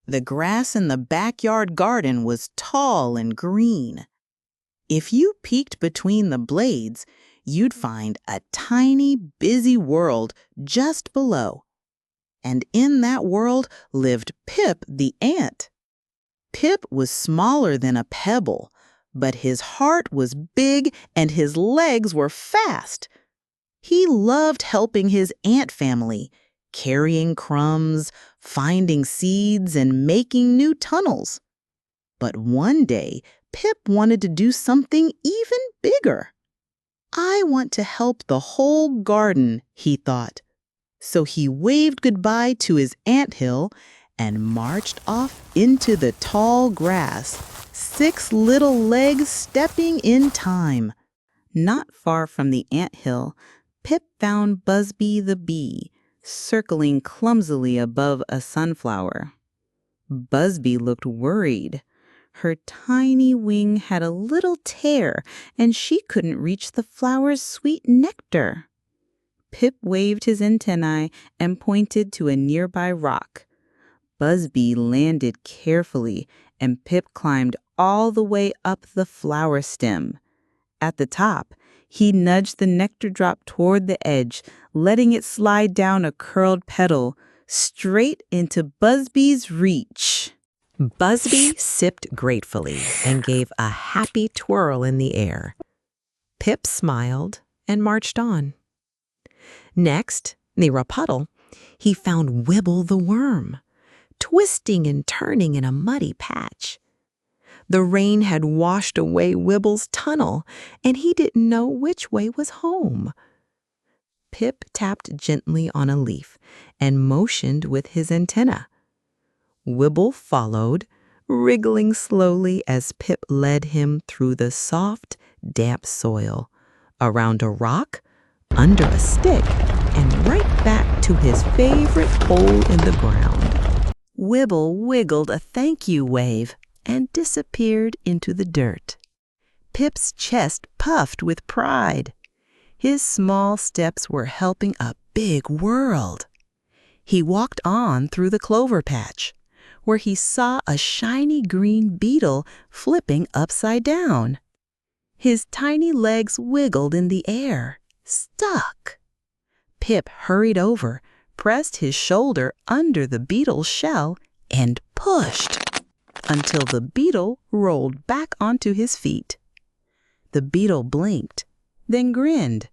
The grass in the backyard garden was tall and green. If you peeked between the blades, you'd find a tiny, busy world just below. And in that world lived Pip the ant. Pip was smaller than a pebble, but his heart was big and his legs were fast. He loved helping his ant family, carrying crumbs, finding seeds, and making new tunnels. But one day, Pip wanted to do something even bigger. I want to help the whole garden, he thought. So he waved goodbye to his anthill and marched off into the tall grass, 6 little legs stepping in time. Not far from the anthill, Pip found Busby the bee, circling clumsily above a sunflower. Busby looked worried. Her tiny wing had a little tear, and she couldn't reach the flower's sweet nectar. Pip waved his antennae and pointed to a nearby rock. Busby landed carefully, and Pip climbed all the way up the flower stem. At the top, he nudged the nectar drop toward the edge, letting it slide down a curled petal, straight into Busby's reach. Busby sipped gratefully and gave a happy twirl in the air. Pip smiled and marched on. Next, near a puddle, he found Wibble the worm, twisting and turning in a muddy patch. The rain had washed away Wibble's tunnel, and he didn't know which way was home. Pip tapped gently on a leaf and motioned with his antenna. Wibble followed, wriggling slowly as Pip led him through the soft, damp soil, around a rock, under a stick, and right back to his favorite hole in the ground. Wibble wiggled a thank you wave and disappeared into the dirt. Pip's chest puffed with pride. His small steps were helping a big world. He walked on through the clover patch, where he saw a shiny green beetle flipping upside down. His tiny legs wiggled in the air, stuck. Pip hurried over, pressed his shoulder under the beetle's shell, and pushed until the beetle rolled back onto his feet. The beetle blinked, then grinned.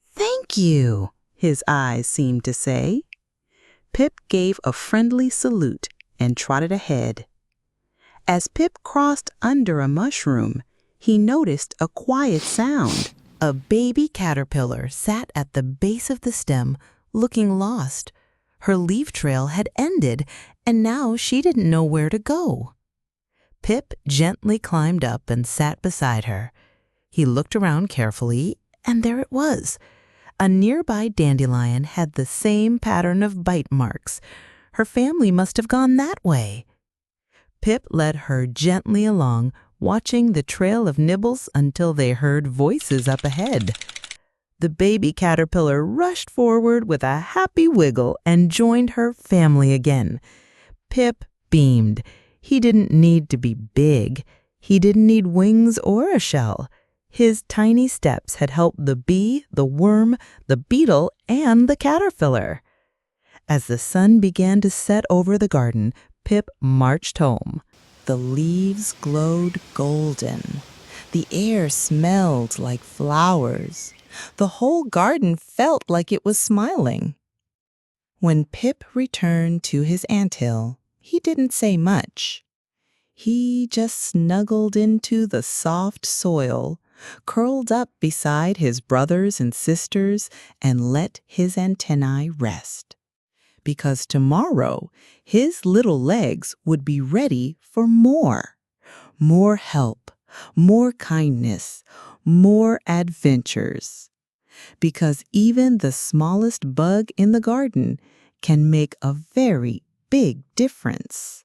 "Thank you," his eyes seemed to say. Pip gave a friendly salute and trotted ahead. As Pip crossed under a mushroom, he noticed a quiet sound. A baby caterpillar sat at the base of the stem, looking lost. Her leaf trail had ended, and now she didn't know where to go. Pip gently climbed up and sat beside her. He looked around carefully, and there it was. A nearby dandelion had the same pattern of bite marks. Her family must have gone that way. Pip led her gently along, watching the trail of nibbles until they heard voices up ahead. The baby caterpillar rushed forward with a happy wiggle and joined her family again. Pip beamed. He didn't need to be big. He didn't need wings or a shell. His tiny steps had helped the bee, the worm, the beetle, and the caterpillar. As the sun began to set over the garden, Pip marched home. The leaves glowed golden. The air smelled like flowers. The whole garden felt like it was smiling. When Pip returned to his anthill, he didn't say much. He just snuggled into the soft soil, curled up beside his brothers and sisters, and let his antennae rest. Because tomorrow, his little legs would be ready for more. More help, more kindness, more adventures. Because even the smallest bug in the garden can make a very big difference.